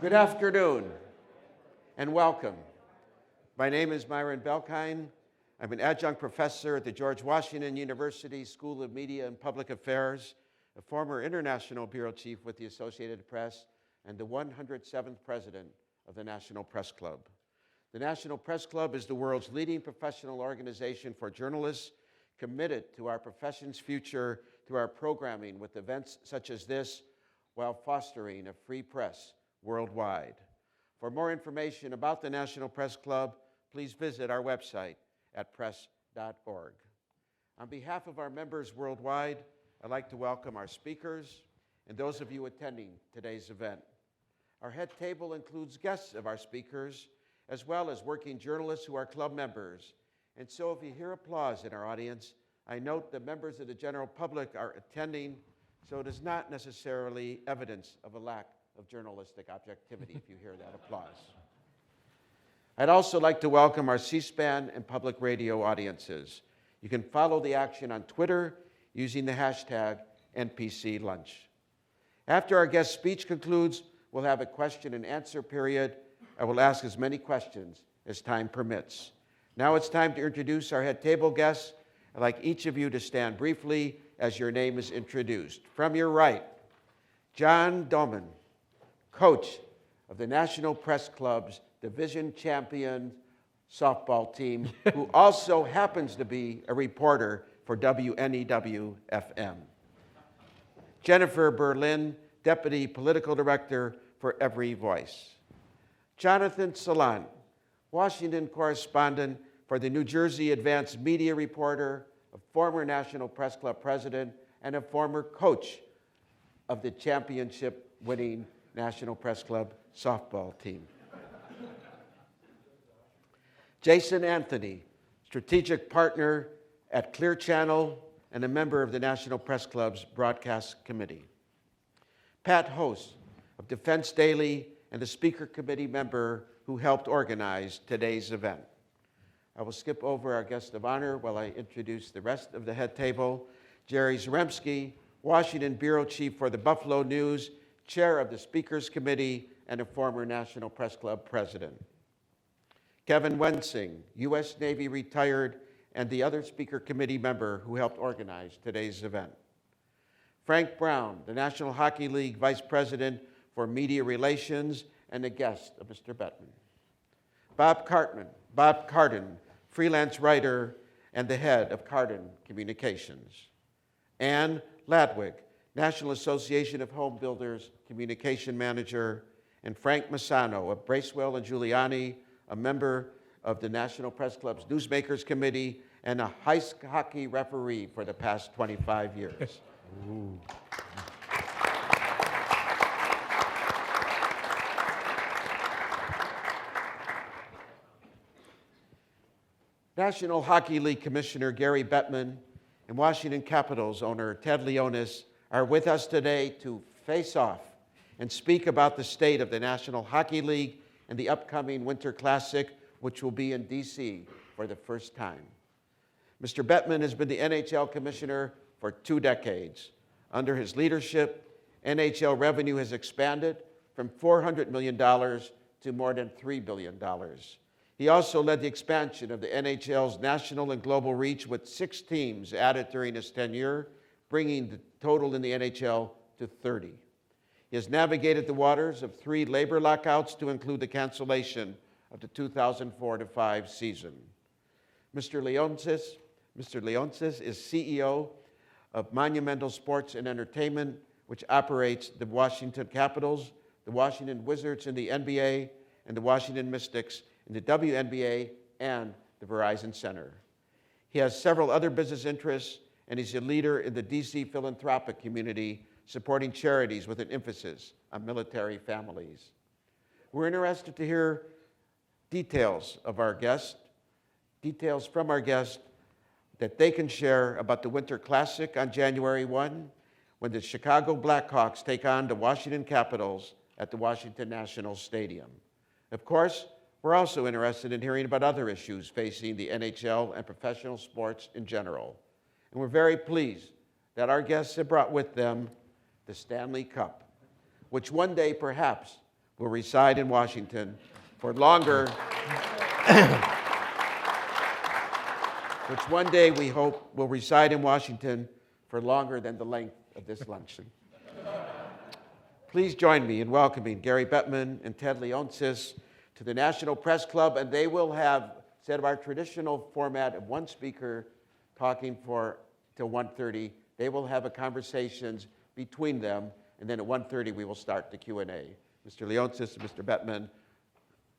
Good afternoon and welcome. My name is Myron Belkine. I'm an adjunct professor at the George Washington University School of Media and Public Affairs, a former international bureau chief with the Associated Press, and the 107th president of the National Press Club. The National Press Club is the world's leading professional organization for journalists committed to our profession's future through our programming with events such as this, while fostering a free press worldwide. For more information about the National Press Club, please visit our website at press.org. On behalf of our members worldwide, I'd like to welcome our speakers and those of you attending today's event. Our head table includes guests of our speakers, as well as working journalists who are club members. And so if you hear applause in our audience, I note that members of the general public are attending, so it is not necessarily evidence of a lack of journalistic objectivity if you hear that applause. I'd also like to welcome our C-SPAN and public radio audiences. You can follow the action on Twitter using the hashtag NPCLunch. After our guest speech concludes, we'll have a question and answer period. I will ask as many questions as time permits. Now it's time to introduce our head table guests. I'd like each of you to stand briefly as your name is introduced. From your right, John Doman, coach of the National Press Club's division champion softball team, who also happens to be a reporter for WNEW-FM. Jennifer Berlin, deputy political director for Every Voice. Jonathan Salant, Washington correspondent for the New Jersey Advanced Media reporter, a former National Press Club president, and a former coach of the championship-winning National Press Club softball team. Jason Anthony, strategic partner at Clear Channel and a member of the National Press Club's broadcast committee. Pat Host of Defense Daily and the Speaker Committee member who helped organize today's event. I will skip over our guest of honor while I introduce the rest of the head table. Jerry Zaremski, Washington Bureau Chief for the Buffalo News, chair of the Speakers Committee, and a former National Press Club president. Kevin Wensing, U.S. Navy retired, and the other Speaker Committee member who helped organize today's event. Frank Brown, the National Hockey League Vice President for Media Relations and a guest of Mr. Bettman. Bob Cardin, freelance writer and the head of Cardin Communications. Ann Ladwig, National Association of Home Builders Communication Manager, and Frank Massano of Bracewell and Giuliani, a member of the National Press Club's Newsmakers Committee and a ice hockey referee for the past 25 years. Ooh. National Hockey League Commissioner Gary Bettman and Washington Capitals owner Ted Leonsis are with us today to face off and speak about the state of the National Hockey League and the upcoming Winter Classic, which will be in D.C. for the first time. Mr. Bettman has been the NHL commissioner for 2 decades. Under his leadership, NHL revenue has expanded from $400 million to more than $3 billion. He also led the expansion of the NHL's national and global reach with 6 teams added during his tenure, bringing the total in the NHL to 30. He has navigated the waters of 3 labor lockouts to include the cancellation of the 2004-05 season. Mr. Leonsis is CEO of Monumental Sports and Entertainment, which operates the Washington Capitals, the Washington Wizards in the NBA, and the Washington Mystics in the WNBA and the Verizon Center. He has several other business interests, and he's a leader in the DC philanthropic community, supporting charities with an emphasis on military families. We're interested to hear details from our guest that they can share about the Winter Classic on January 1, when the Chicago Blackhawks take on the Washington Capitals at the Washington National Stadium. Of course, we're also interested in hearing about other issues facing the NHL and professional sports in general. And we're very pleased that our guests have brought with them the Stanley Cup, which one day perhaps will reside in Washington for longer, which one day we hope will reside in Washington for longer than the length of this luncheon. Please join me in welcoming Gary Bettman and Ted Leonsis to the National Press Club, and they will have, instead of our traditional format of one speaker talking till 1:30, they will have a conversations between them, and then at 1:30 we will start the Q&A. Mr. Leonsis and Mr. Bettman,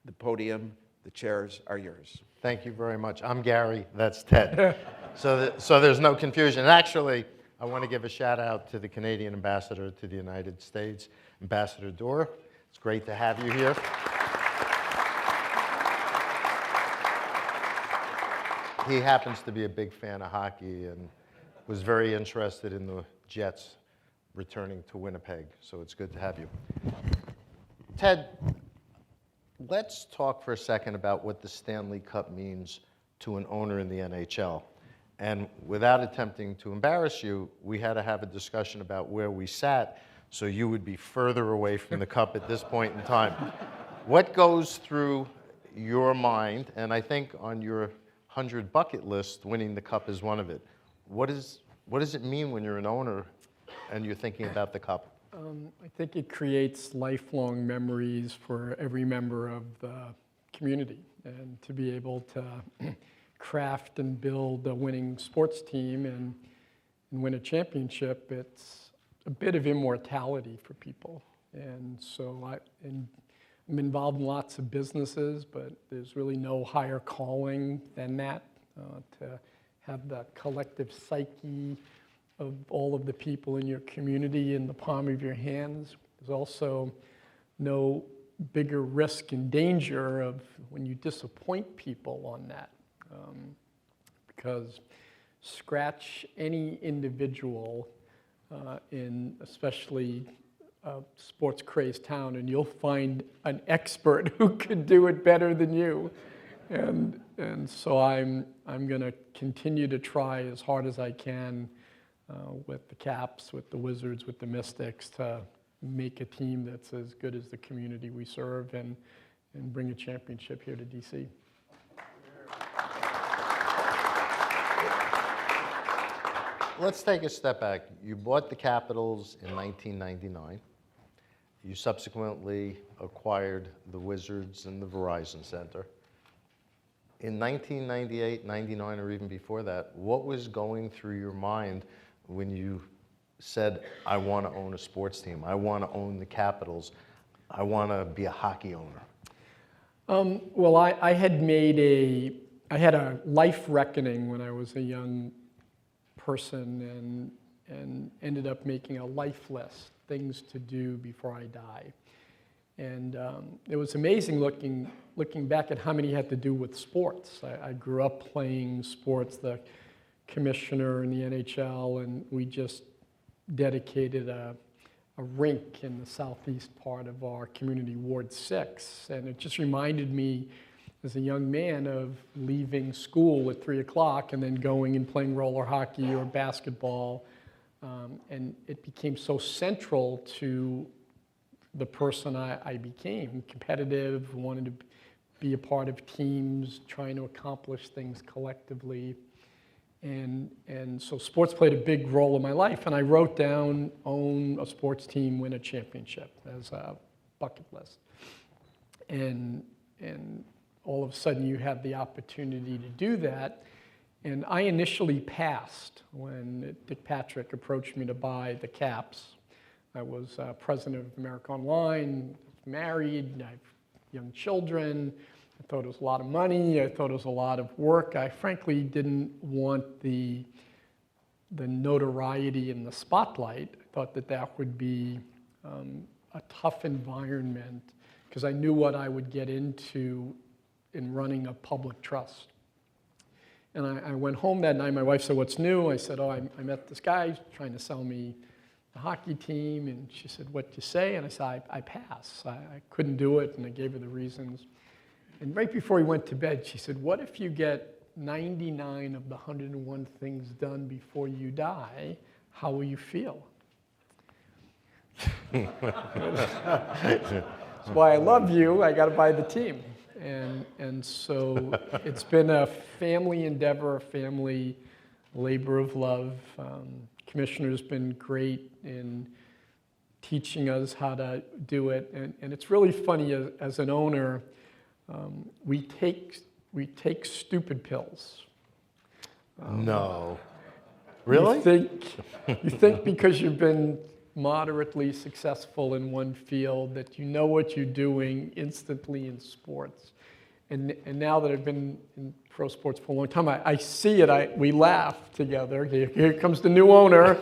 the podium, the chairs are yours. Thank you very much. I'm Gary, that's Ted. So there's no confusion. And actually, I want to give a shout out to the Canadian ambassador to the United States, Ambassador Dorr. It's great to have you here. He happens to be a big fan of hockey and was very interested in the Jets returning to Winnipeg, so it's good to have you. Ted, let's talk for a second about what the Stanley Cup means to an owner in the NHL. And without attempting to embarrass you, we had to have a discussion about where we sat so you would be further away from the cup at this point in time. What goes through your mind, and I think on your 100 bucket list, winning the cup is one of it. What does it mean when you're an owner and you're thinking about the cup? I think it creates lifelong memories for every member of the community, and to be able to craft and build a winning sports team and win a championship, it's a bit of immortality for people. And so I'm involved in lots of businesses, but there's really no higher calling than that, to have the collective psyche of all of the people in your community in the palm of your hands. There's also no bigger risk and danger of when you disappoint people on that. Because scratch any individual in especially a sports crazed town and you'll find an expert who could do it better than you. And so I'm going to continue to try as hard as I can with the Caps, with the Wizards, with the Mystics to make a team that's as good as the community we serve and bring a championship here to DC. Let's take a step back. You bought the Capitals in 1999. You subsequently acquired the Wizards and the Verizon Center. In 1998, 99, or even before that, what was going through your mind when you said, I want to own a sports team, I want to own the Capitals, I want to be a hockey owner? Well, I had a life reckoning when I was a young person and ended up making a life list, things to do before I die. And it was amazing looking back at how many had to do with sports. I grew up playing sports, the commissioner in the NHL, and we just dedicated a rink in the southeast part of our community, Ward 6. And it just reminded me as a young man of leaving school at 3 o'clock and then going and playing roller hockey or basketball. And it became so central to the person I became, competitive, wanted to be a part of teams, trying to accomplish things collectively. And so sports played a big role in my life, and I wrote down, own a sports team, win a championship as a bucket list. And all of a sudden you have the opportunity to do that. And I initially passed when Dick Patrick approached me to buy the Caps. I was president of America Online, married, I have young children. I thought it was a lot of money. I thought it was a lot of work. I frankly didn't want the notoriety and the spotlight. I thought that would be a tough environment because I knew what I would get into in running a public trust. And I went home that night. My wife said, "What's new?" I said, "Oh, I met this guy trying to sell me the hockey team." And she said, "What'd you say?" And I said, I pass. I couldn't do it, and I gave her the reasons. And right before we went to bed, she said, "What if you get 99 of the 101 things done before you die? How will you feel?" That's why I love you. I got to buy the team. And so it's been a family endeavor, a family labor of love. Commissioner's been great in teaching us how to do it. And it's really funny, as an owner, we take stupid pills. No. Really? You think because you've been moderately successful in one field that you know what you're doing instantly in sports. And now that I've been in pro sports for a long time, I see it. We laugh together. Here comes the new owner.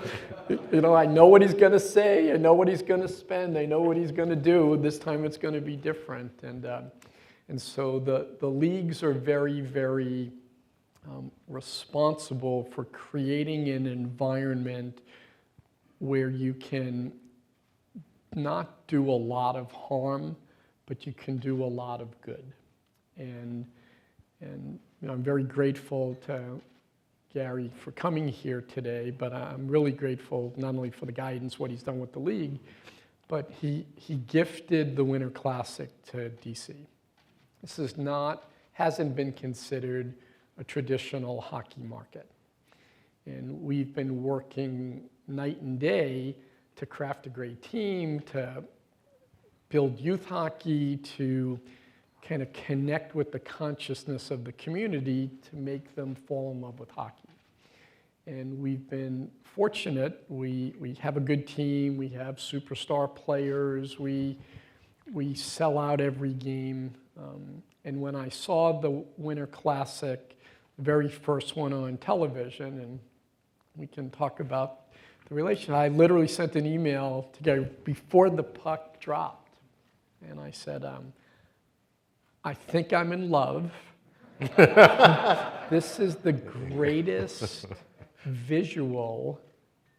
You know, I know what he's going to say. I know what he's going to spend. I know what he's going to do. This time it's going to be different. And so the leagues are very, very responsible for creating an environment where you can not do a lot of harm, but you can do a lot of good. And you know, I'm very grateful to Gary for coming here today, but I'm really grateful not only for the guidance, what he's done with the league, but he gifted the Winter Classic to DC. This hasn't been considered a traditional hockey market. And we've been working night and day to craft a great team, to build youth hockey, to kind of connect with the consciousness of the community to make them fall in love with hockey. And we've been fortunate. We have a good team. We have superstar players. We sell out every game. And when I saw the Winter Classic, the very first one on television, and we can talk about the relation, I literally sent an email to Gary before the puck dropped. And I said, I think I'm in love. This is the greatest visual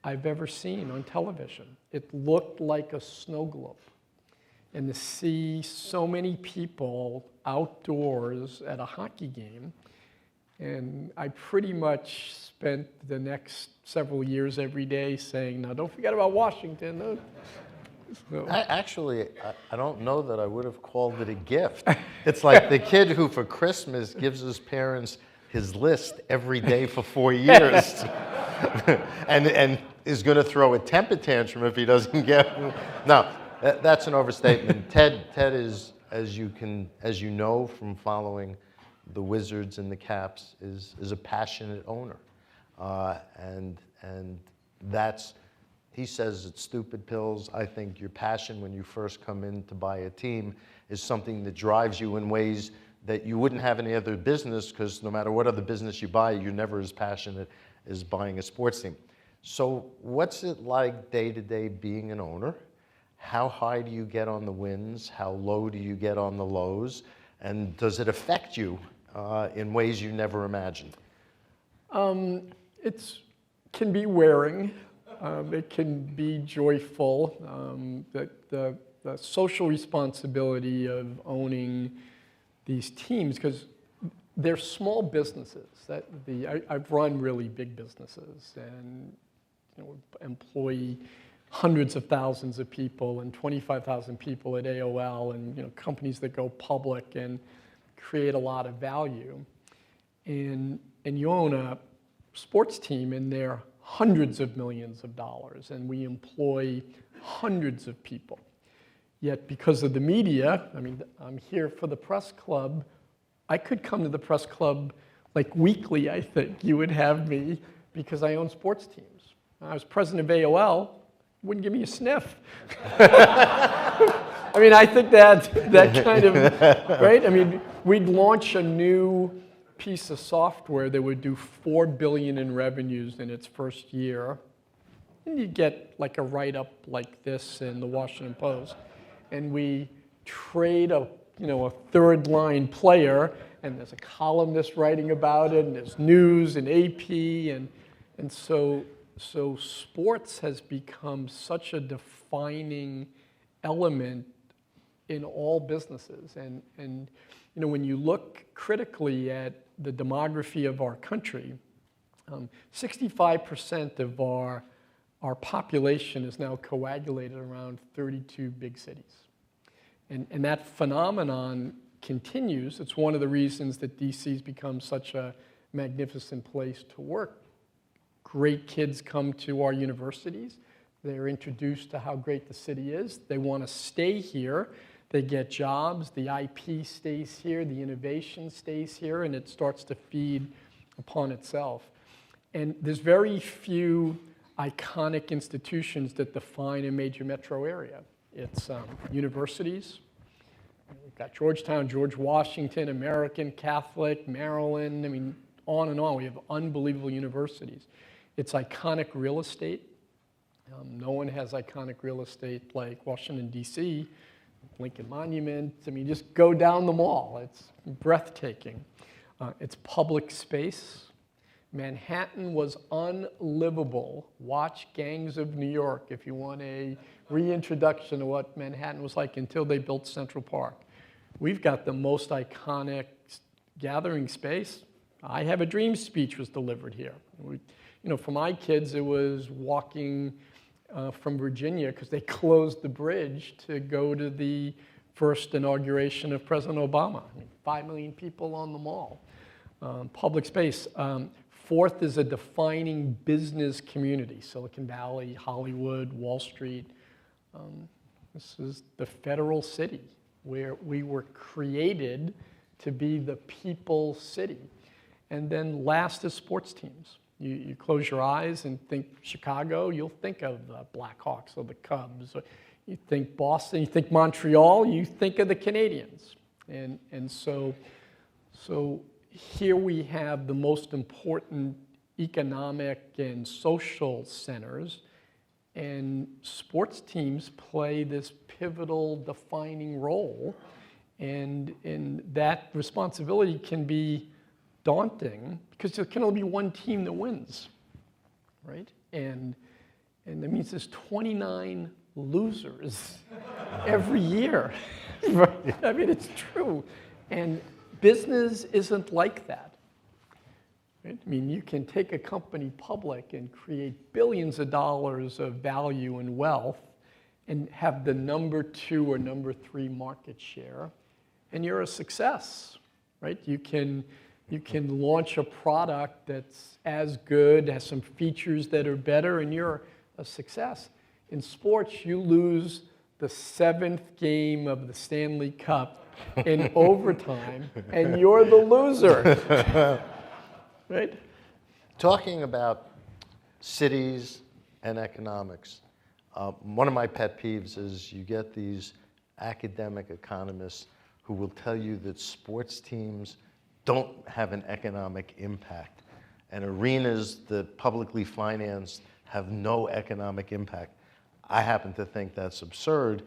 I've ever seen on television. It looked like a snow globe. And to see so many people outdoors at a hockey game, and I pretty much spent the next several years every day saying, now don't forget about Washington. No. So. Actually, I don't know that I would have called it a gift. It's like the kid who for Christmas gives his parents his list every day for 4 years and is going to throw a temper tantrum if he doesn't get one. No, that's an overstatement. Ted is, as you know from following the Wizards and the Caps, is a passionate owner. And that's, he says it's stupid pills. I think your passion when you first come in to buy a team is something that drives you in ways that you wouldn't have any other business, because no matter what other business you buy, you're never as passionate as buying a sports team. So what's it like day to day being an owner? How high do you get on the wins? How low do you get on the lows? And does it affect you in ways you never imagined? It can be wearing. It can be joyful. The social responsibility of owning these teams, because they're small businesses. I've run really big businesses and employ hundreds of thousands of people and 25,000 people at AOL, and companies that go public and create a lot of value. And you own a sports team, and they're hundreds of millions of dollars, and we employ hundreds of people. Yet because of the media, I'm here for the press club. I could come to the press club like weekly, I think you would have me, because I own sports teams. I was president of AOL, wouldn't give me a sniff. I think that kind of, right? We'd launch a new piece of software that would do $4 billion in revenues in its first year. And you get like a write-up like this in the Washington Post. And we trade a third-line player, and there's a columnist writing about it, and there's news and AP, and so sports has become such a defining element in all businesses. And when you look critically at the demography of our country, 65% of our population is now coagulated around 32 big cities. And that phenomenon continues. It's one of the reasons that DC's become such a magnificent place to work. Great kids come to our universities. They're introduced to how great the city is. They want to stay here. They get jobs. The IP stays here. The innovation stays here, and it starts to feed upon itself. And there's very few iconic institutions that define a major metro area. It's universities. We've got Georgetown, George Washington, American, Catholic, Maryland. I mean, on and on. We have unbelievable universities. It's iconic real estate. No one has iconic real estate like Washington, D.C., Lincoln Monument. I mean, just go down the mall. It's breathtaking. It's public space. Manhattan was unlivable. Watch Gangs of New York if you want a reintroduction of what Manhattan was like until they built Central Park. We've got the most iconic gathering space. I Have a Dream speech was delivered here. For my kids, it was walking from Virginia because they closed the bridge to go to the first inauguration of President Obama. 5 million people on the mall. Public space. Fourth is a defining business community. Silicon Valley, Hollywood, Wall Street. This is the federal city where we were created to be the people's city. And then last is sports teams. You close your eyes and think Chicago, you'll think of the Blackhawks or the Cubs. You think Boston, you think Montreal, you think of the Canadiens. And so here we have the most important economic and social centers, and sports teams play this pivotal defining role, and that responsibility can be daunting because there can only be one team that wins, right? And that means there's 29 losers every year. I mean, it's true. And business isn't like that. Right? I mean, you can take a company public and create billions of dollars of value and wealth and have the number 2 or number 3 market share, and you're a success, right? You can launch a product that's as good, has some features that are better, and you're a success. In sports, you lose the 7th game of the Stanley Cup in overtime, and you're the loser, right? Talking about cities and economics, one of my pet peeves is you get these academic economists who will tell you that sports teams don't have an economic impact, and arenas that publicly financed have no economic impact. I happen to think that's absurd.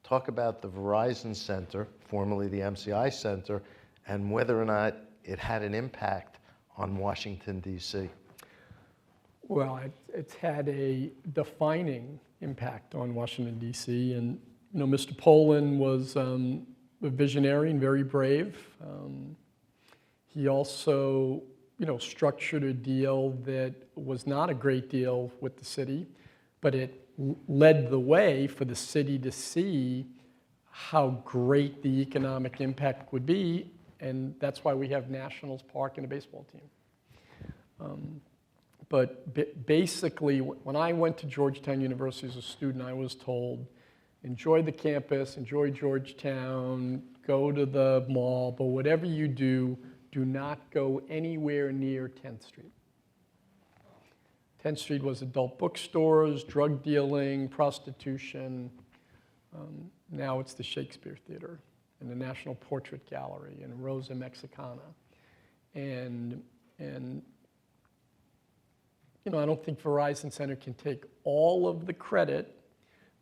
Talk about the Verizon Center, formerly the MCI Center, and whether or not it had an impact on Washington, D.C. Well, it's had a defining impact on Washington, D.C., and Mr. Poland was a visionary and very brave. He also, structured a deal that was not a great deal with the city, but it led the way for the city to see how great the economic impact would be, and that's why we have Nationals Park and a baseball team. But basically, when I went to Georgetown University as a student, I was told, enjoy the campus, enjoy Georgetown, go to the mall, but whatever you do not go anywhere near 10th Street. 10th Street was adult bookstores, drug dealing, prostitution. Now it's the Shakespeare Theater and the National Portrait Gallery and Rosa Mexicana. And I don't think Verizon Center can take all of the credit,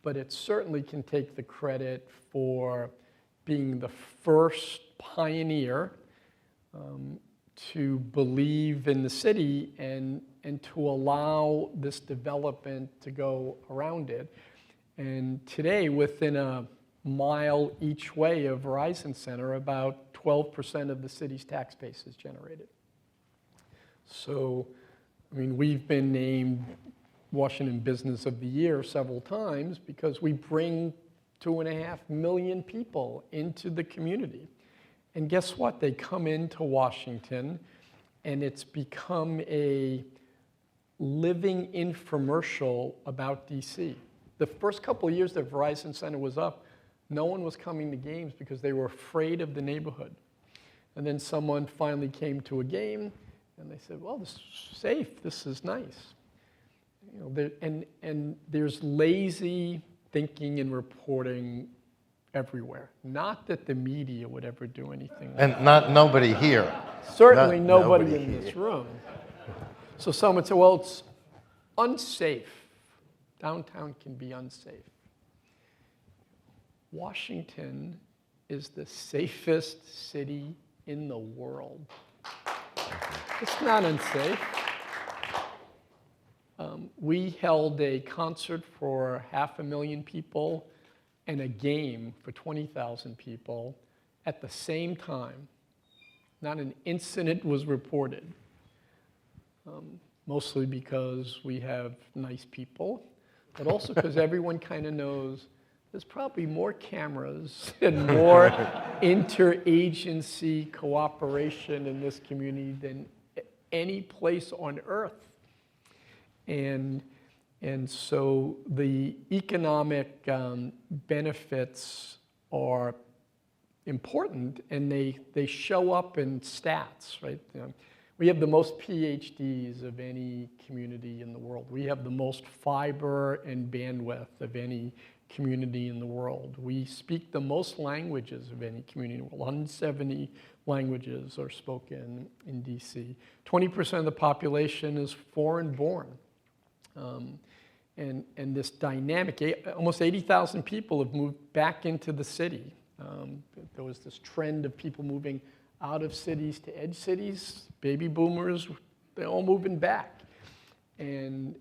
but it certainly can take the credit for being the first pioneer to believe in the city and to allow this development to go around it. And today, within a mile each way of Verizon Center, about 12% of the city's tax base is generated. So, we've been named Washington Business of the Year several times because we bring 2.5 million people into the community. And guess what? They come into Washington, and it's become a living infomercial about DC. The first couple of years that Verizon Center was up, no one was coming to games because they were afraid of the neighborhood. And then someone finally came to a game, and they said, well, this is safe, this is nice. And there's lazy thinking and reporting everywhere. Not that the media would ever do anything. And nobody here. Certainly Not nobody nobody in here. this room. So some would say, well, it's unsafe. Downtown can be unsafe. Washington is the safest city in the world. It's not unsafe. We held a concert for 500,000 people and a game for 20,000 people at the same time. Not an incident was reported, mostly because we have nice people, but also because everyone kind of knows there's probably more cameras and more interagency cooperation in this community than any place on earth. And so the economic benefits are important, and they show up in stats, right? We have the most PhDs of any community in the world. We have the most fiber and bandwidth of any community in the world. We speak the most languages of any community in the world. 170 languages are spoken in DC. 20% of the population is foreign born. And this dynamic, almost 80,000 people have moved back into the city. There was this trend of people moving out of cities to edge cities. Baby boomers, they're all moving back. And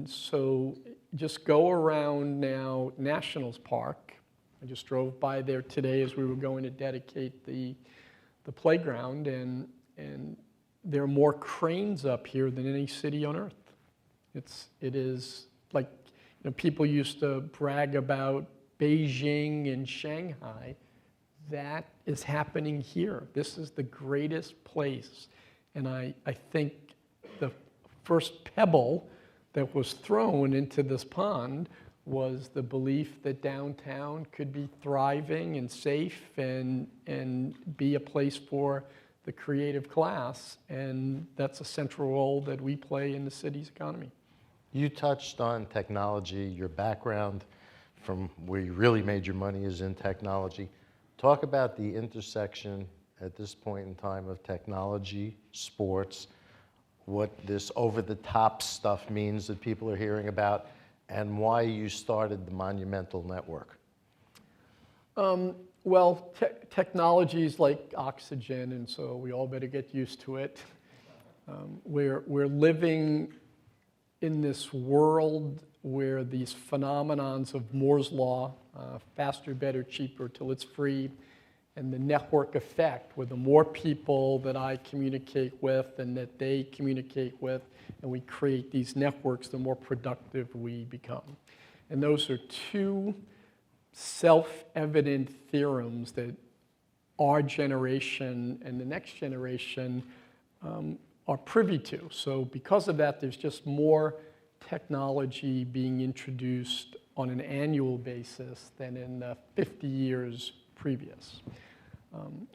so just go around now Nationals Park. I just drove by there today as we were going to dedicate the playground, and there are more cranes up here than any city on earth. It is like, people used to brag about Beijing and Shanghai. That is happening here. This is the greatest place. And I think the first pebble that was thrown into this pond was the belief that downtown could be thriving and safe and be a place for the creative class. And that's a central role that we play in the city's economy. You touched on technology, your background from where you really made your money is in technology. Talk about the intersection at this point in time of technology, sports, what this over-the-top stuff means that people are hearing about, and why you started the Monumental Network. Well, technology is like oxygen, and so we all better get used to it. We're living in this world where these phenomenons of Moore's Law, faster, better, cheaper till it's free, and the network effect, where the more people that I communicate with and that they communicate with, and we create these networks, the more productive we become. And those are two self-evident theorems that our generation and the next generation are privy to. So because of that, there's just more technology being introduced on an annual basis than in the 50 years previous.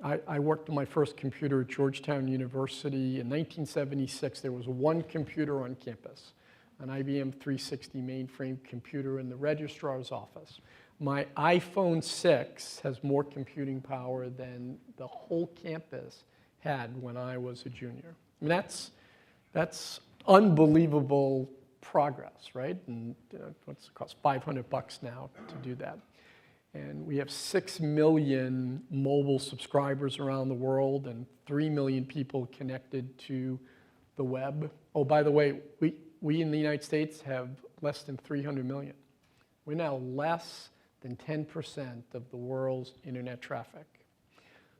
I worked on my first computer at Georgetown University. In 1976, there was one computer on campus, an IBM 360 mainframe computer in the registrar's office. My iPhone 6 has more computing power than the whole campus had when I was a junior. I mean, that's unbelievable progress, right? And what's it cost? $500 now to do that. And we have 6 million mobile subscribers around the world and 3 million people connected to the web. Oh, by the way, we in the United States have less than 300 million. We're now less than 10% of the world's internet traffic.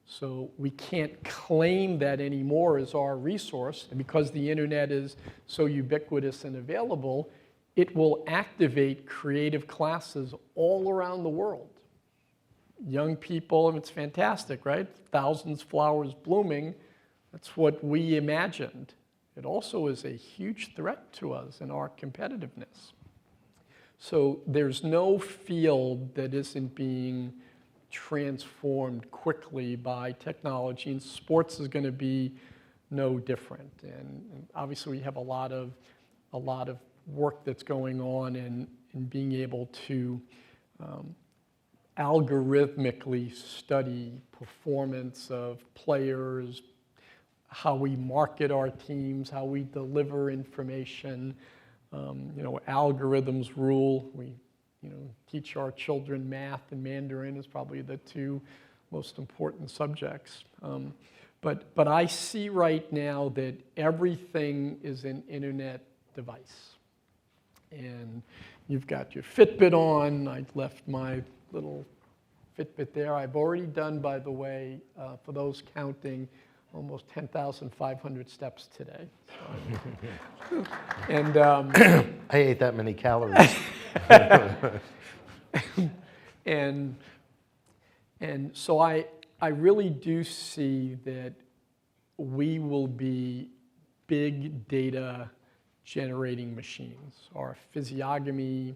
So we can't claim that anymore as our resource. And because the internet is so ubiquitous and available, it will activate creative classes all around the world. Young people, and it's fantastic, right? Thousands of flowers blooming. That's what we imagined. It also is a huge threat to us in our competitiveness. So there's no field that isn't being transformed quickly by technology, and sports is going to be no different. And obviously we have a lot of work that's going on in being able to algorithmically study performance of players, how we market our teams, how we deliver information. Algorithms rule. We teach our children math and Mandarin is probably the two most important subjects. But I see right now that everything is an internet device. And you've got your Fitbit on. I left my little Fitbit there. I've already done, by the way, for those counting, almost 10,500 steps today. And I ate that many calories. and so I really do see that we will be big data generating machines. Our physiognomy,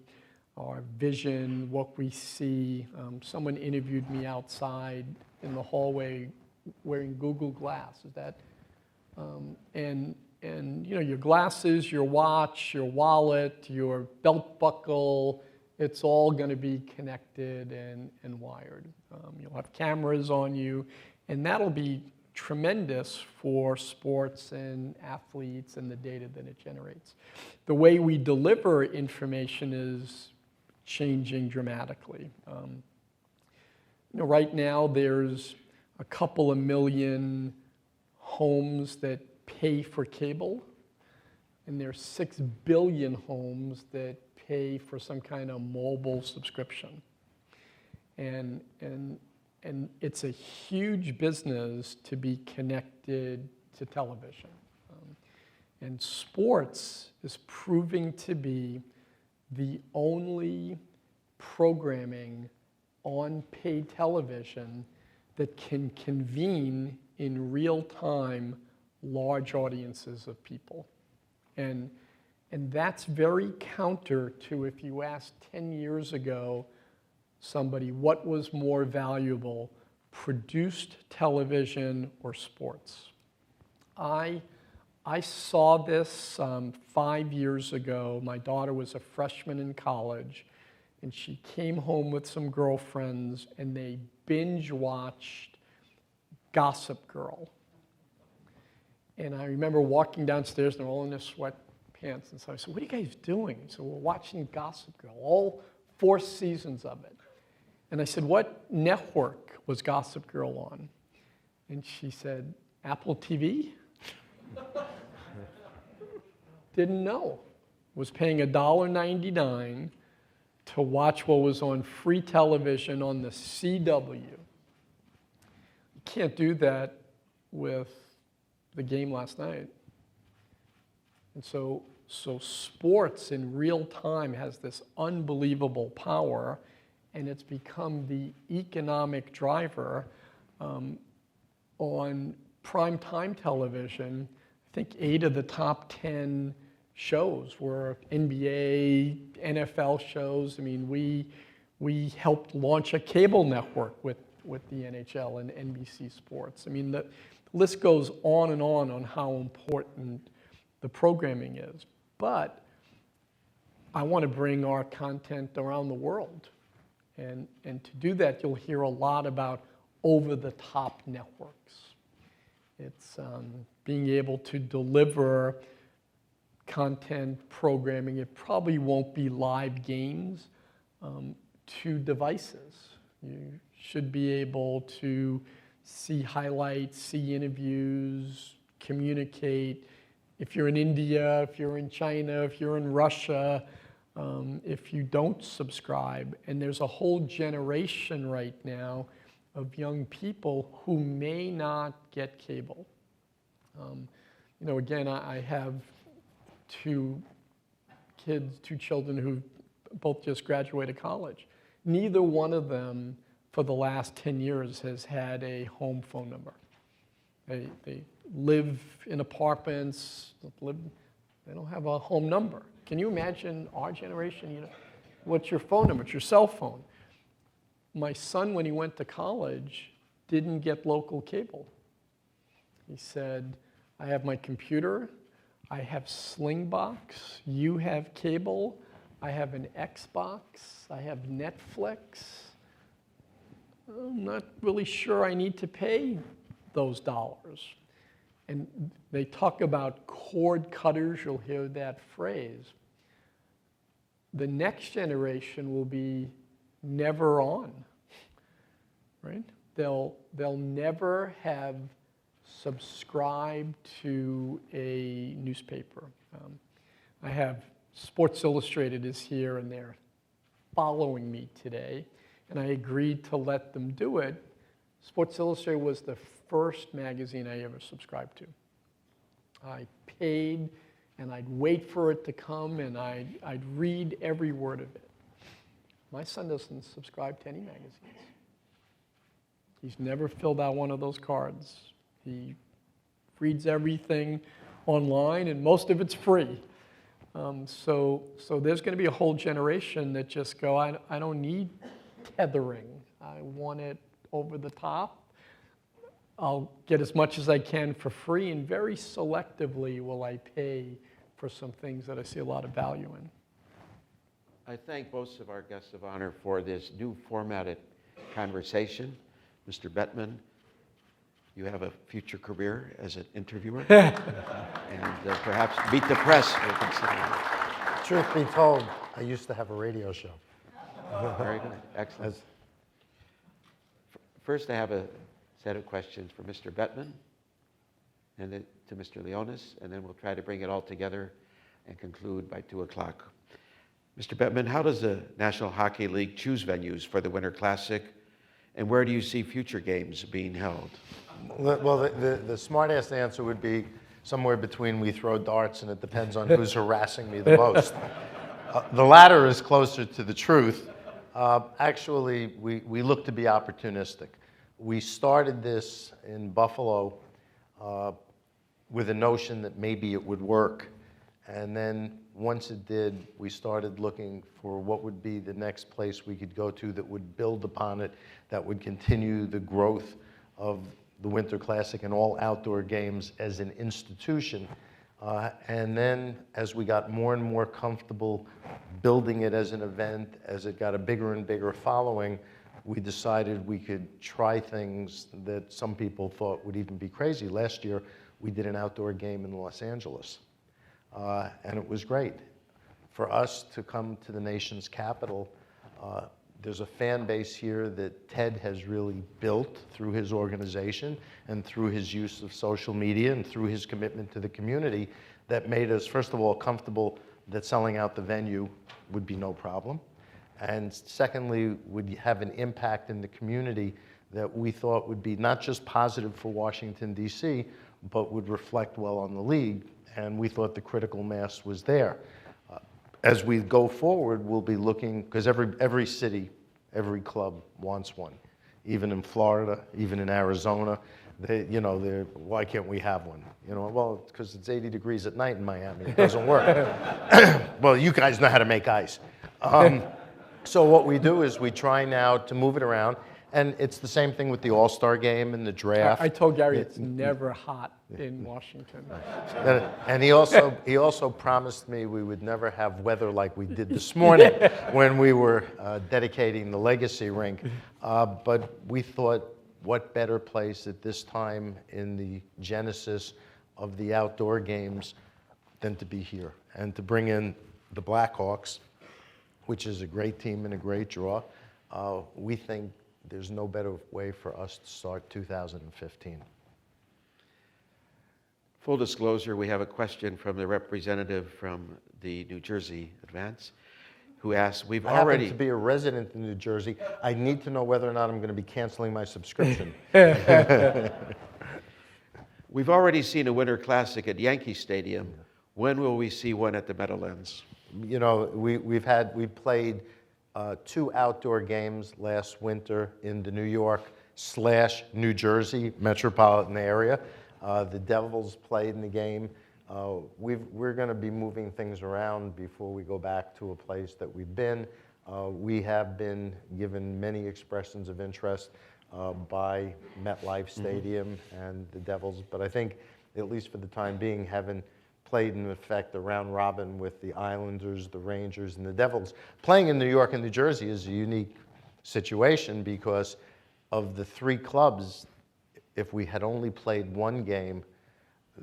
our vision, what we see. Someone interviewed me outside in the hallway wearing Google Glass. Is that? And your glasses, your watch, your wallet, your belt buckle, it's all going to be connected and wired. You'll have cameras on you, and that'll be tremendous for sports and athletes and the data that it generates. The way we deliver information is changing dramatically. Right now there's a couple of million homes that pay for cable, and there's 6 billion homes that pay for some kind of mobile subscription. And it's a huge business to be connected to television. And sports is proving to be the only programming on paid television that can convene in real time large audiences of people. And that's very counter to if you asked 10 years ago somebody what was more valuable, produced television or sports. I saw this 5 years ago. My daughter was a freshman in college, and she came home with some girlfriends, and they binge watched Gossip Girl. And I remember walking downstairs, and they're all in their sweatpants. And so I said, "What are you guys doing?" So we're watching Gossip Girl, all 4 seasons of it. And I said, "What network was Gossip Girl on?" And she said, "Apple TV." Didn't know. Was paying $1.99 to watch what was on free television on the CW. You can't do that with the game last night. And so sports in real time has this unbelievable power, and it's become the economic driver on primetime television. I think 8 of the top 10 shows were NBA, NFL shows. I mean, we helped launch a cable network with the NHL and NBC Sports. I mean, the list goes on and on how important the programming is. But I want to bring our content around the world. And to do that, you'll hear a lot about over-the-top networks. It's being able to deliver content programming. It probably won't be live games to devices. You should be able to see highlights, see interviews, communicate. If you're in India, if you're in China, if you're in Russia, if you don't subscribe. And there's a whole generation right now of young people who may not get cable. Again, I have 2 kids, 2 children who both just graduated college. Neither one of them for the last 10 years has had a home phone number. They live in apartments, they don't have a home number. Can you imagine our generation, what's your phone number? It's your cell phone. My son, when he went to college, didn't get local cable. He said, I have my computer, I have Slingbox, you have cable, I have an Xbox, I have Netflix. I'm not really sure I need to pay those dollars. And they talk about cord cutters, you'll hear that phrase. The next generation will be never on, right? They'll never have subscribed to a newspaper. I have Sports Illustrated is here and they're following me today, and I agreed to let them do it. Sports Illustrated was the first magazine I ever subscribed to. I paid, and I'd wait for it to come, and I'd read every word of it. My son doesn't subscribe to any magazines. He's never filled out one of those cards. He reads everything online, and most of it's free. So there's going to be a whole generation that just go, I don't need tethering. I want it over the top. I'll get as much as I can for free, and very selectively will I pay for some things that I see a lot of value in. I thank both of our guests of honor for this new formatted conversation. Mr. Bettman, you have a future career as an interviewer, and perhaps Beat the Press will consider it. Truth be told, I used to have a radio show. Very good, excellent. First, I have a set of questions for Mr. Bettman, and then to Mr. Leonsis, and then we'll try to bring it all together and conclude by 2 o'clock. Mr. Bettman, how does the National Hockey League choose venues for the Winter Classic, and where do you see future games being held? Well, the smart-ass answer would be somewhere between we throw darts and it depends on who's harassing me the most. The latter is closer to the truth. Actually, we look to be opportunistic. We started this in Buffalo with a notion that maybe it would work. And then once it did, we started looking for what would be the next place we could go to that would build upon it, that would continue the growth of the Winter Classic and all outdoor games as an institution. And then as we got more and more comfortable building it as an event, as it got a bigger and bigger following, we decided we could try things that some people thought would even be crazy. Last year, we did an outdoor game in Los Angeles. And it was great. For us to come to the nation's capital, there's a fan base here that Ted has really built through his organization and through his use of social media and through his commitment to the community that made us, first of all, comfortable that selling out the venue would be no problem. And secondly, would have an impact in the community that we thought would be not just positive for Washington, D.C., but would reflect well on the league. And we thought the critical mass was there. As we go forward, we'll be looking, because every city, every club wants one. Even in Florida, even in Arizona, why can't we have one? Well, because it's 80 degrees at night in Miami. It doesn't work. Well, you guys know how to make ice. So what we do is we try now to move it around. And it's the same thing with the All-Star game and the draft. I told Gary it's never hot in Washington. And he also promised me we would never have weather like we did this morning when we were dedicating the Legacy rink. But we thought, what better place at this time in the genesis of the outdoor games than to be here and to bring in the Blackhawks, which is a great team and a great draw. We think there's no better way for us to start 2015. Full disclosure, we have a question from the representative from the New Jersey Advance who asks, I happen to be a resident in New Jersey. I need to know whether or not I'm going to be canceling my subscription. We've already seen a Winter Classic at Yankee Stadium. When will we see one at the Meadowlands? You know, we played 2 outdoor games last winter in the New York/New Jersey metropolitan area. The Devils played in the game. We're going to be moving things around before we go back to a place that we've been. We have been given many expressions of interest by MetLife Stadium and the Devils, but I think, at least for the time being, having played in effect a round robin with the Islanders, the Rangers, and the Devils, playing in New York and New Jersey is a unique situation because of the 3 clubs, if we had only played 1 game,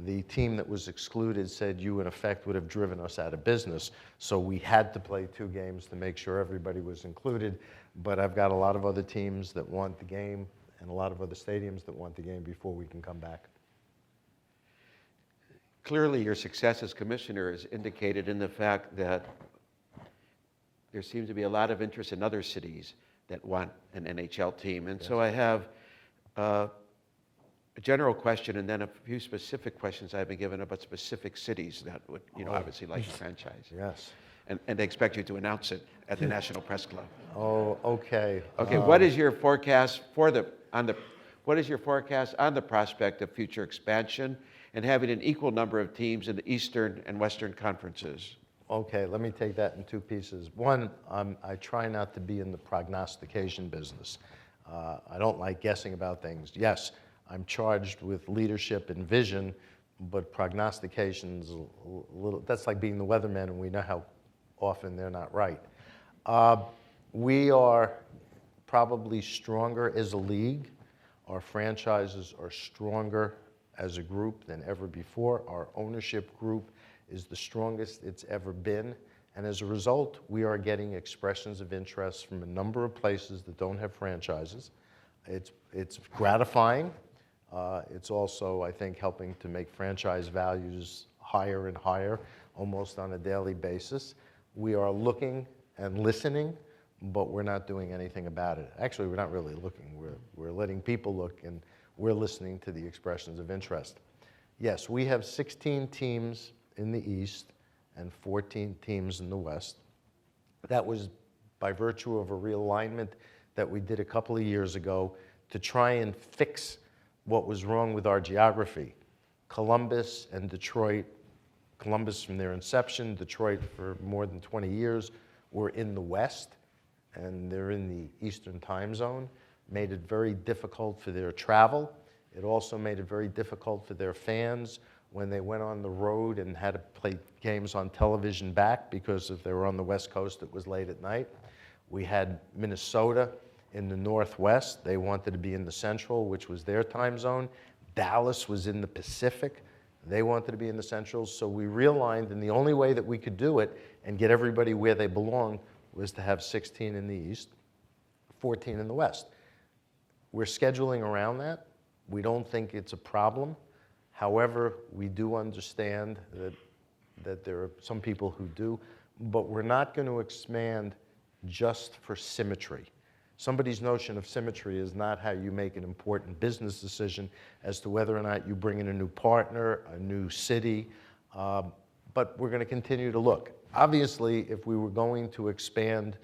the team that was excluded said you, in effect, would have driven us out of business. So we had to play 2 games to make sure everybody was included. But I've got a lot of other teams that want the game and a lot of other stadiums that want the game before we can come back. Clearly, your success as commissioner is indicated in the fact that there seems to be a lot of interest in other cities that want an NHL team. And so I have a general question and then a few specific questions I've been given about specific cities that would, obviously like a franchise. Yes. And they expect you to announce it at the National Press Club. Oh, okay. Okay, what is your forecast what is your forecast on the prospect of future expansion and having an equal number of teams in the Eastern and Western conferences? Okay, let me take that in 2 pieces. One, I try not to be in the prognostication business. I don't like guessing about things. Yes, I'm charged with leadership and vision, but prognostication's a little, that's like being the weatherman, and we know how often they're not right. We are probably stronger as a league. Our franchises are stronger as a group than ever before. Our ownership group is the strongest it's ever been. And as a result, we are getting expressions of interest from a number of places that don't have franchises. It's gratifying. It's also, I think, helping to make franchise values higher and higher, almost on a daily basis. We are looking and listening, but we're not doing anything about it. Actually, we're not really looking. We're letting people look, and we're listening to the expressions of interest. Yes, we have 16 teams in the East and 14 teams in the West. That was by virtue of a realignment that we did a couple of years ago to try and fix what was wrong with our geography. Columbus and Detroit, Columbus from their inception, Detroit for more than 20 years, were in the West, and they're in the Eastern time zone, made it very difficult for their travel. It also made it very difficult for their fans when they went on the road and had to play games on television back, because if they were on the West Coast, it was late at night. We had Minnesota in the Northwest. They wanted to be in the Central, which was their time zone. Dallas was in the Pacific. They wanted to be in the Central. So we realigned, and the only way that we could do it and get everybody where they belong was to have 16 in the East, 14 in the West. We're scheduling around that. We don't think it's a problem. However, we do understand that there are some people who do, but we're not going to expand just for symmetry. Somebody's notion of symmetry is not how you make an important business decision as to whether or not you bring in a new partner, a new city, but we're going to continue to look. Obviously, if we were going to expand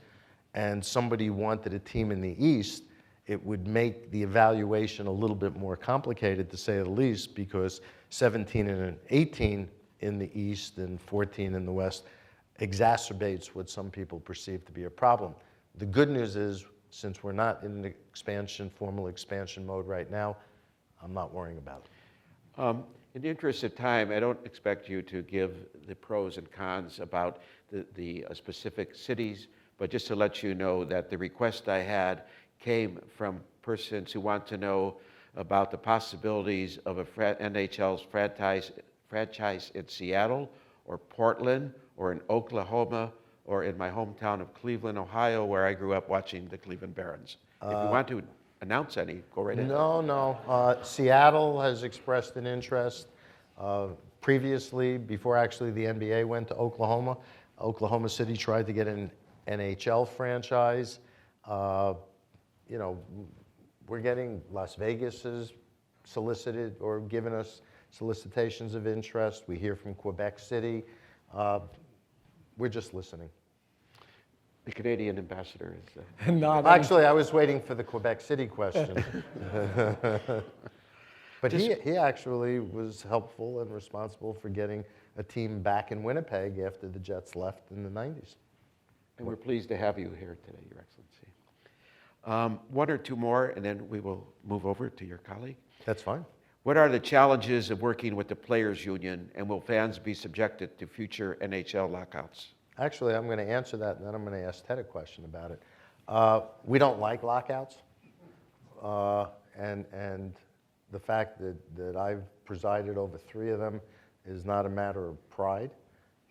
and somebody wanted a team in the East, it would make the evaluation a little bit more complicated, to say the least, because 17 and 18 in the East and 14 in the West exacerbates what some people perceive to be a problem. The good news is, since we're not in the formal expansion mode right now, I'm not worrying about it. In the interest of time, I don't expect you to give the pros and cons about the specific cities, but just to let you know that the request I had came from persons who want to know about the possibilities of a NHL's franchise in Seattle or Portland or in Oklahoma or in my hometown of Cleveland, Ohio, where I grew up watching the Cleveland Barons. If you want to announce any, go right ahead. No. Seattle has expressed an interest. Previously, before actually the NBA went to Oklahoma, Oklahoma City tried to get an NHL franchise. We're getting, Las Vegas has solicited or given us solicitations of interest. We hear from Quebec City. We're just listening. The Canadian ambassador is... Not Actually, I was waiting for the Quebec City question. But he actually was helpful and responsible for getting a team back in Winnipeg after the Jets left in the 90s. And we're pleased to have you here today, Your Excellency. One or two more, and then we will move over to your colleague. That's fine. What are the challenges of working with the Players Union, and will fans be subjected to future NHL lockouts? Actually, I'm going to answer that, and then I'm going to ask Ted a question about it. We don't like lockouts, and the fact that I've presided over 3 of them is not a matter of pride,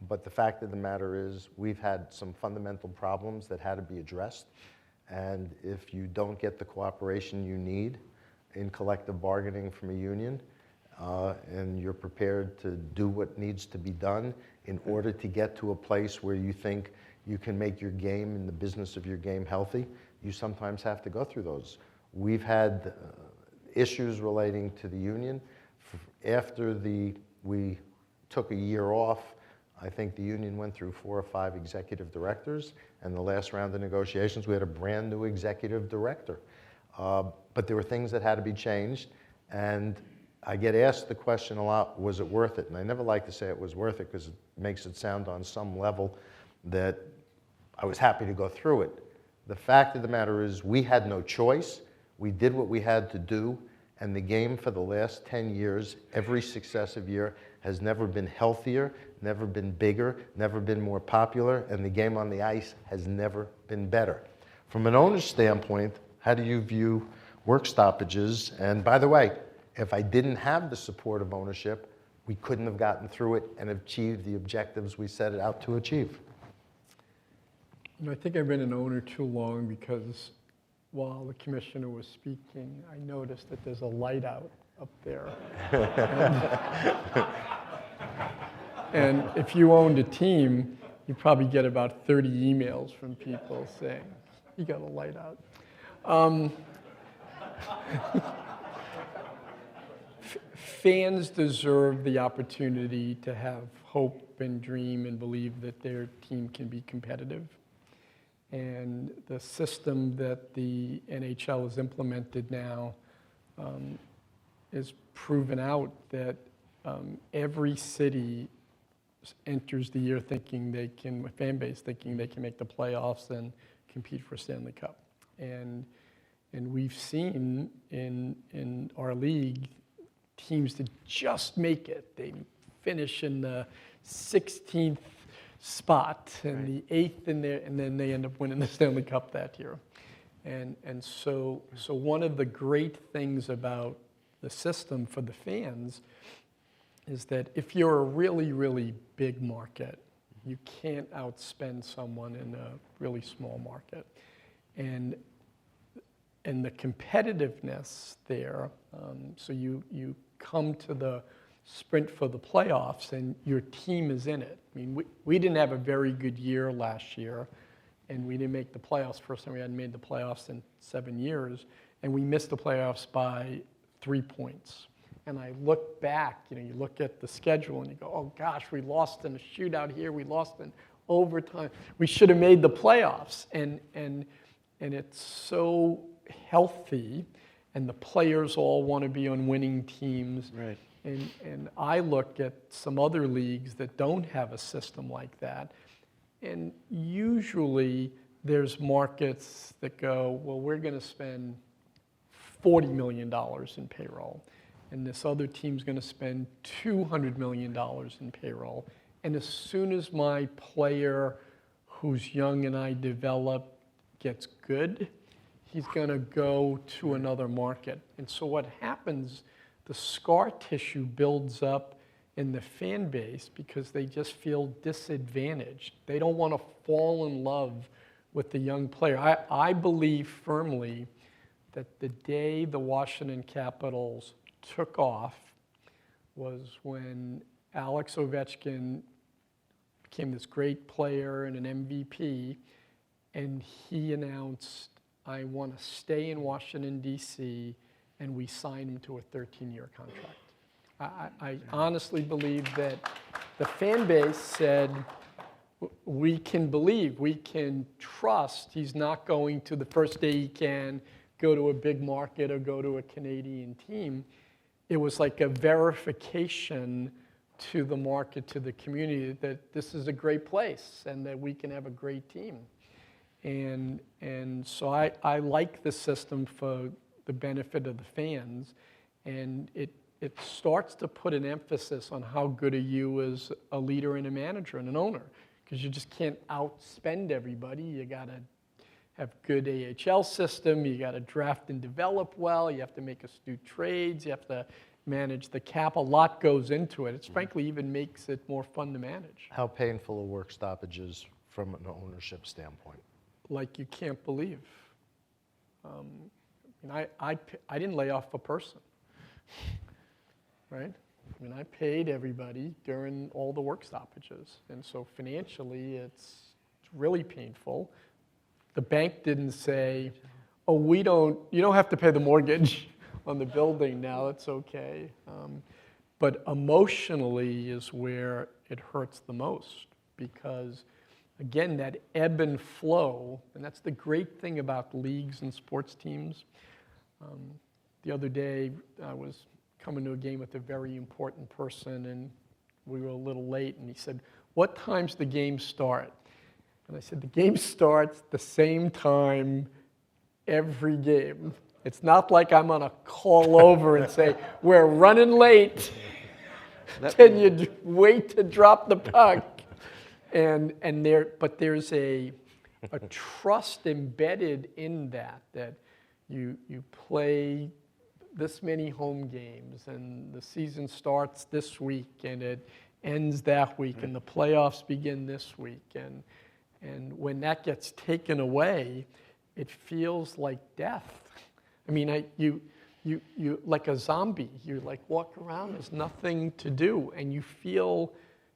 but the fact of the matter is we've had some fundamental problems that had to be addressed, and if you don't get the cooperation you need in collective bargaining from a union, and you're prepared to do what needs to be done in order to get to a place where you think you can make your game and the business of your game healthy, you sometimes have to go through those. We've had issues relating to the union. After we took a year off, I think the union went through 4 or 5 executive directors, and the last round of negotiations, we had a brand new executive director. But there were things that had to be changed, and I get asked the question a lot, was it worth it? And I never like to say it was worth it because it makes it sound on some level that I was happy to go through it. The fact of the matter is we had no choice. We did what we had to do, and the game for the last 10 years, every successive year, has never been healthier, never been bigger, never been more popular, and the game on the ice has never been better. From an owner's standpoint, how do you view work stoppages? And by the way, if I didn't have the support of ownership, we couldn't have gotten through it and achieved the objectives we set it out to achieve. You know, I think I've been an owner too long because while the commissioner was speaking, I noticed that there's a light out up there. And if you owned a team, you probably get about 30 emails from people saying, you got a light out. Fans deserve the opportunity to have hope and dream and believe that their team can be competitive. And the system that the NHL has implemented now is proven out that every city enters the year thinking they can, with fan base thinking they can make the playoffs and compete for Stanley Cup. And we've seen in our league teams that just make it. They finish in the 16th spot and the 8th in there, and then they end up winning the Stanley Cup that year. And so one of the great things about the system for the fans is that if you're a really, really big market, you can't outspend someone in a really small market. And the competitiveness there, so you come to the sprint for the playoffs and your team is in it. I mean, we didn't have a very good year last year, and we didn't make the playoffs. First time we hadn't made the playoffs in 7 years, and we missed the playoffs by 3 points. And I look back, you look at the schedule and you go, oh gosh, we lost in a shootout here, we lost in overtime. We should have made the playoffs. And it's so healthy, and the players all want to be on winning teams. Right. And I look at some other leagues that don't have a system like that, and usually there's markets that go, well, we're going to spend $40 million in payroll, and this other team's going to spend $200 million in payroll. And as soon as my player who's young and I develop gets good, he's going to go to another market. And so what happens, the scar tissue builds up in the fan base because they just feel disadvantaged. They don't want to fall in love with the young player. I believe firmly that the day the Washington Capitals took off was when Alex Ovechkin became this great player and an MVP, and he announced, I want to stay in Washington, D.C., and we signed him to a 13-year contract. I honestly believe that the fan base said, we can believe, we can trust he's not going to, the first day he can, go to a big market or go to a Canadian team. It was like a verification to the market, to the community, that this is a great place and that we can have a great team. And so I like the system for the benefit of the fans, and it starts to put an emphasis on how good are you as a leader and a manager and an owner, because you just can't outspend everybody. You got to have good AHL system, you got to draft and develop well, you have to make astute trades, you have to manage the cap. A lot goes into it. It's frankly even makes it more fun to manage. How painful are work stoppages from an ownership standpoint? Like you can't believe. I didn't lay off a person, right? I mean, I paid everybody during all the work stoppages. And so financially, it's really painful. The bank didn't say, oh, you don't have to pay the mortgage on the building now, it's okay. But emotionally is where it hurts the most, because again, that ebb and flow, and that's the great thing about leagues and sports teams. The other day, I was coming to a game with a very important person, and we were a little late, and he said, what time's the game start? And I said, the game starts the same time every game. It's not like I'm going to call over and say, we're running late. Can you wait to drop the puck? But there's a trust embedded in that you play this many home games, and the season starts this week, and it ends that week, and the playoffs begin this week. And when that gets taken away, it feels like death. I mean, you like a zombie. You like walk around, there's nothing to do, and you feel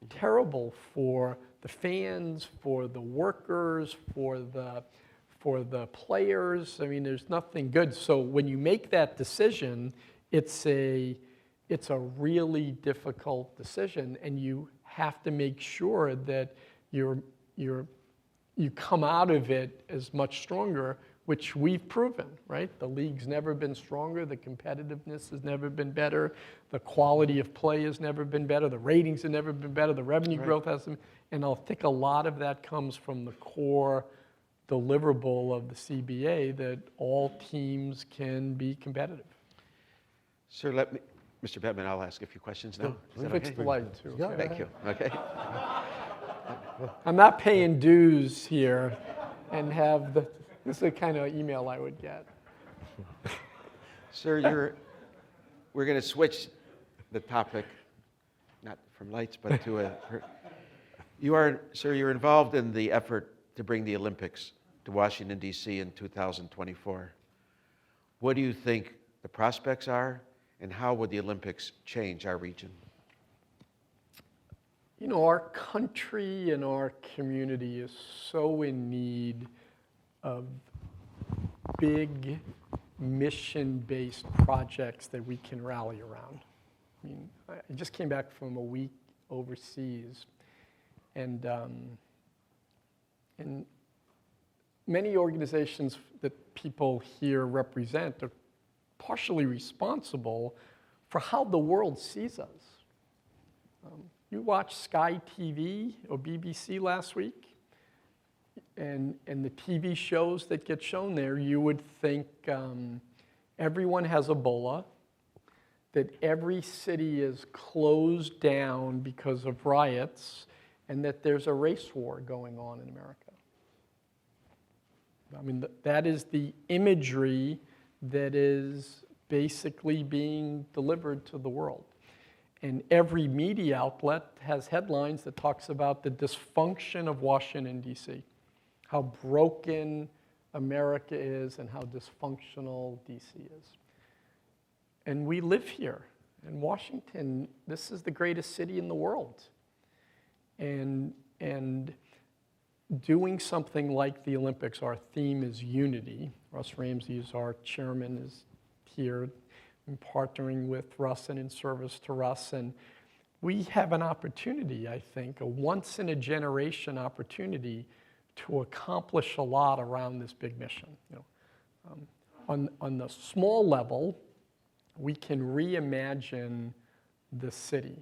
terrible for the fans, for the workers, for the players. I mean, there's nothing good. So when you make that decision, it's a really difficult decision, and you have to make sure that you come out of it as much stronger, which we've proven, right? The league's never been stronger, the competitiveness has never been better, the quality of play has never been better, the ratings have never been better, the revenue growth hasn't, and I think a lot of that comes from the core deliverable of the CBA, that all teams can be competitive. Sir, Mr. Bettman, I'll ask a few questions now. Is that Fix okay? the light too. Yeah. Okay? Thank you. Okay. I'm not paying dues here and this is the kind of email I would get. Sir, we're going to switch the topic, not from lights, but to you're involved in the effort to bring the Olympics to Washington, D.C. in 2024. What do you think the prospects are, and how would the Olympics change our region? You know, our country and our community is so in need of big mission-based projects that we can rally around. I mean, I just came back from a week overseas, and many organizations that people here represent are partially responsible for how the world sees us. You watched Sky TV or BBC last week, and the TV shows that get shown there, you would think everyone has Ebola, that every city is closed down because of riots, and that there's a race war going on in America. I mean, that is the imagery that is basically being delivered to the world. And every media outlet has headlines that talks about the dysfunction of Washington, D.C., how broken America is and how dysfunctional D.C. is. And we live here in Washington. This is the greatest city in the world. And doing something like the Olympics, our theme is unity. Russ Ramsey is our chairman, is here. I'm partnering with Russ and in service to Russ. And we have an opportunity, I think, a once-in-a-generation opportunity to accomplish a lot around this big mission. On the small level, we can reimagine the city.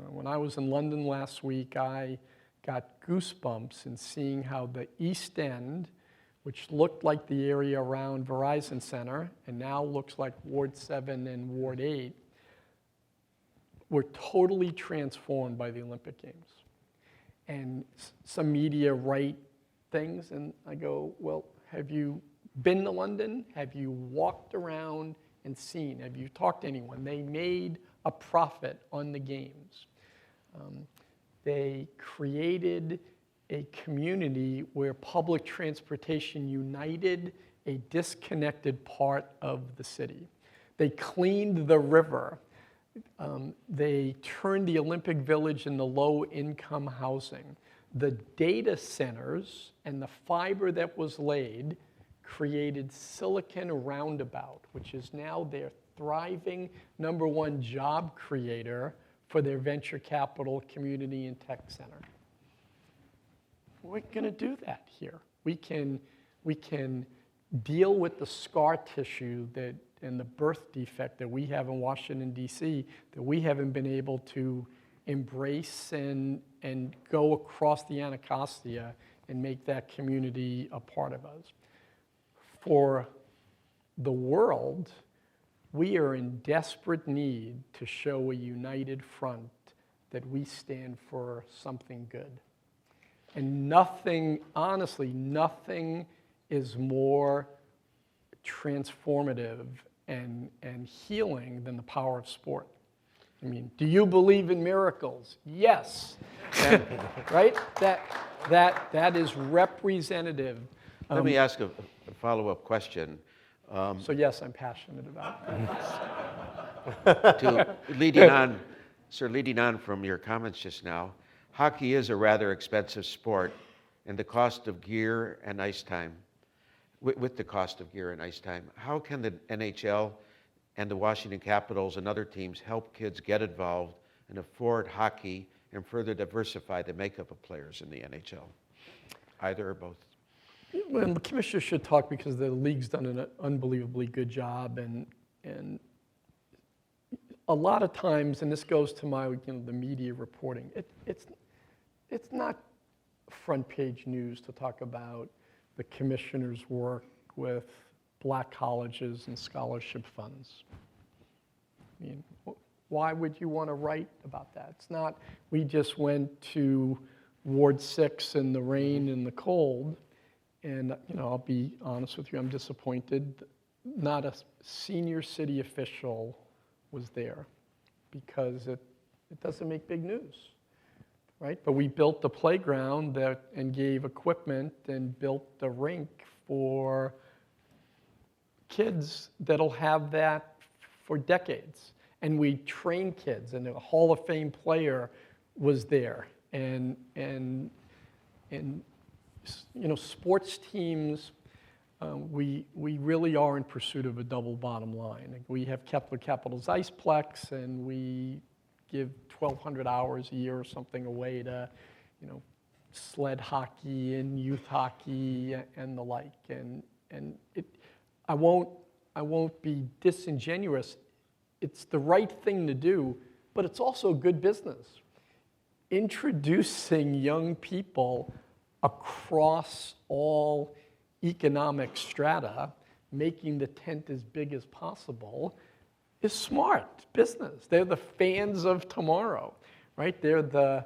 When I was in London last week, I got goosebumps in seeing how the East End, which looked like the area around Verizon Center and now looks like Ward 7 and Ward 8, were totally transformed by the Olympic Games. And some media write things, and I go, well, have you been to London? Have you walked around and seen? Have you talked to anyone? They made a profit on the games. They created a community where public transportation united a disconnected part of the city. They cleaned the river. They turned the Olympic Village into low-income housing. The data centers and the fiber that was laid created Silicon Roundabout, which is now their thriving #1 job creator for their venture capital community and tech center. We're going to do that here. We can deal with the scar tissue and the birth defect that we have in Washington, D.C., that we haven't been able to embrace and go across the Anacostia and make that community a part of us. For the world, we are in desperate need to show a united front that we stand for something good. And nothing, honestly, nothing is more transformative and healing than the power of sport. I mean, do you believe in miracles? Yes. Right? That is representative. Let me ask a follow-up question. So yes, I'm passionate about leading on from your comments just now, hockey is a rather expensive sport, and the cost of gear and ice time, with the cost of gear and ice time, how can the NHL and the Washington Capitals and other teams help kids get involved and afford hockey and further diversify the makeup of players in the NHL? Either or both? Well, the commissioner should talk because the league's done an unbelievably good job, and a lot of times, and this goes to my, the media reporting. It's not front page news to talk about the commissioner's work with black colleges and scholarship funds. I mean, why would you want to write about that? It's not. We just went to Ward 6 in the rain and the cold. And I'll be honest with you, I'm disappointed. Not a senior city official was there because it doesn't make big news, right? But we built the playground and gave equipment and built the rink for kids that'll have that for decades. And we trained kids, and a Hall of Fame player was there. And sports teams, we really are in pursuit of a double bottom line. We have Kepler Capital's Iceplex, and we give 1,200 hours a year or something away to, sled hockey and youth hockey and the like. I won't be disingenuous. It's the right thing to do, but it's also good business. Introducing young people across all economic strata, making the tent as big as possible, is smart business. They're the fans of tomorrow, right? They're the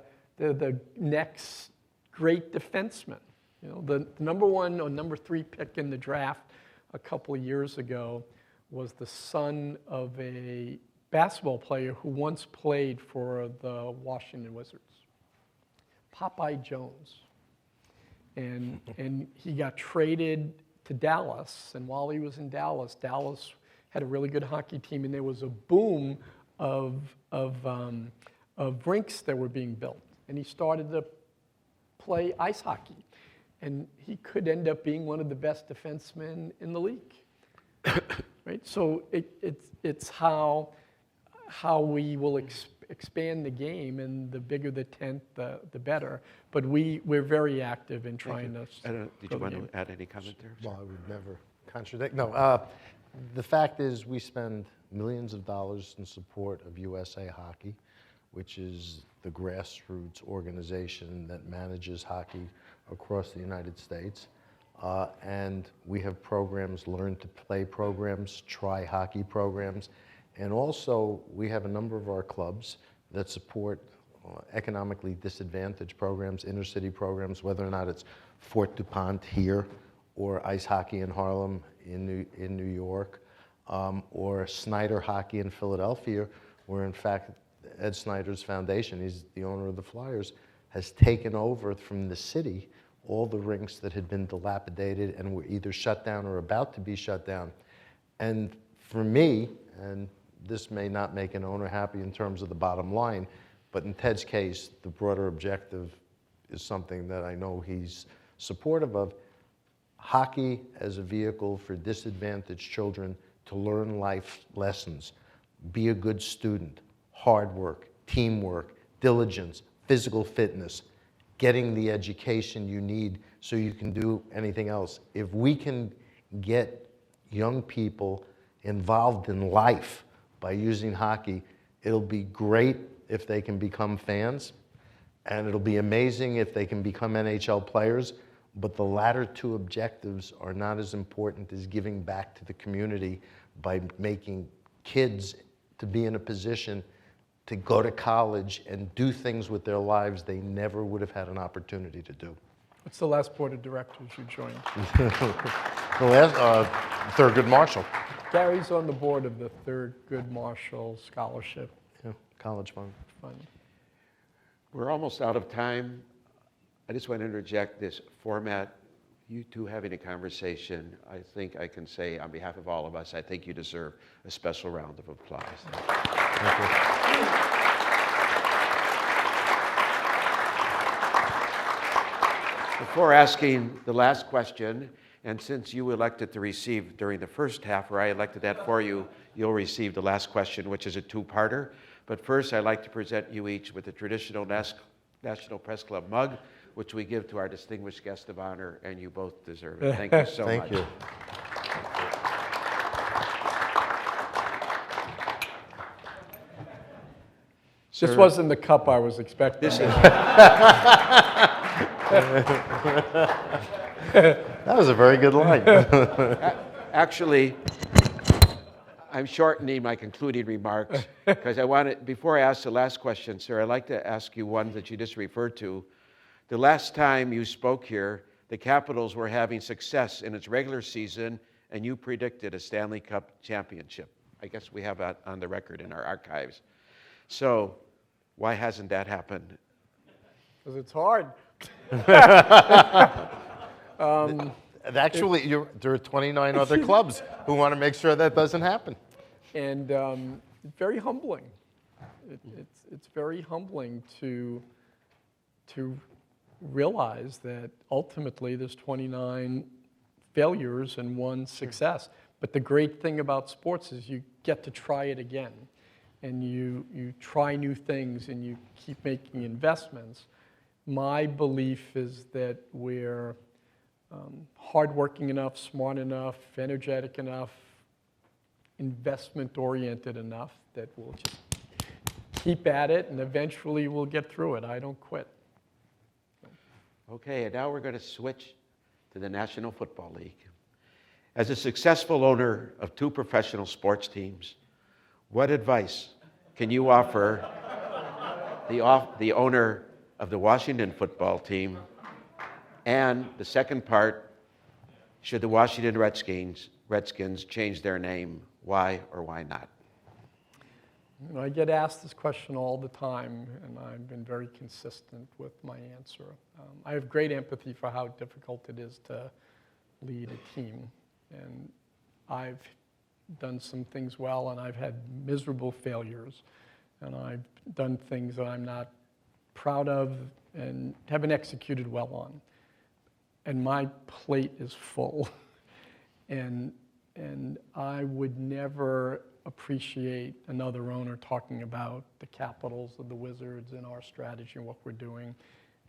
next great defenseman. The #1 or #3 pick in the draft a couple of years ago was the son of a basketball player who once played for the Washington Wizards, Popeye Jones. And he got traded to Dallas, and while he was in Dallas, Dallas had a really good hockey team, and there was a boom of rinks that were being built, and he started to play ice hockey, and he could end up being one of the best defensemen in the league, right? So it's how we will expand the game, and the bigger the tent, the better. But we're very active in trying to. Did you want to add any comment there? Well, I would never contradict. No, the fact is we spend millions of dollars in support of USA Hockey, which is the grassroots organization that manages hockey across the United States. And we have programs, learn to play programs, try hockey programs. And also, we have a number of our clubs that support economically disadvantaged programs, inner city programs, whether or not it's Fort DuPont here, or ice hockey in Harlem in New York, or Snyder Hockey in Philadelphia, where in fact Ed Snyder's foundation, he's the owner of the Flyers, has taken over from the city all the rinks that had been dilapidated and were either shut down or about to be shut down. And for me, and this may not make an owner happy in terms of the bottom line, but in Ted's case, the broader objective is something that I know he's supportive of. Hockey as a vehicle for disadvantaged children to learn life lessons, be a good student, hard work, teamwork, diligence, physical fitness, getting the education you need so you can do anything else. If we can get young people involved in life by using hockey, it'll be great if they can become fans, and it'll be amazing if they can become NHL players, but the latter two objectives are not as important as giving back to the community by making kids to be in a position to go to college and do things with their lives they never would have had an opportunity to do. What's the last board of directors you joined? The last, Thurgood Marshall. Gary's on the board of the Thurgood Marshall Scholarship Yeah, college fund. Fund. We're almost out of time. I just want to interject this format. You two having a conversation, I think I can say on behalf of all of us, I think you deserve a special round of applause. Thank you. Before asking the last question, and since you elected to receive during the first half, or I elected that for you, you'll receive the last question, which is a two-parter. But first, I'd like to present you each with the traditional National Press Club mug, which we give to our distinguished guest of honor, and you both deserve it. Thank you so much. Thank you. This wasn't the cup I was expecting. This is, That was a very good line. actually, I'm shortening my concluding remarks because I wanted, before I ask the last question, sir, I'd like to ask you one that you just referred to. The last time you spoke here, the Capitals were having success in its regular season, and you predicted a Stanley Cup championship. I guess we have that on the record in our archives. So, why hasn't that happened? Because it's hard. Actually, there are 29 other clubs who want to make sure that doesn't happen. And very humbling. It's very humbling to realize that ultimately there's 29 failures and one success. But the great thing about sports is you get to try it again. And you try new things and you keep making investments. My belief is that we're hardworking enough, smart enough, energetic enough, investment-oriented enough that we'll just keep at it and eventually we'll get through it. I don't quit. Okay, and now we're going to switch to the National Football League. As a successful owner of 2 professional sports teams, what advice can you offer the owner of the Washington football team? And the second part, should the Washington Redskins change their name? Why or why not? You know, I get asked this question all the time, and I've been very consistent with my answer. I have great empathy for how difficult it is to lead a team. And I've done some things well, and I've had miserable failures. And I've done things that I'm not proud of and haven't executed well on. And my plate is full. And I would never appreciate another owner talking about the capitals of the Wizards and our strategy and what we're doing.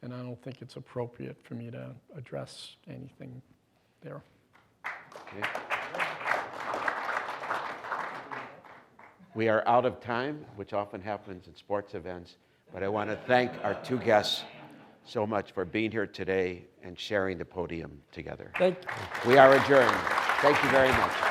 And I don't think it's appropriate for me to address anything there. Okay. We are out of time, which often happens in sports events, but I want to thank our two guests so much for being here today and sharing the podium together. Thank you. We are adjourned. Thank you very much.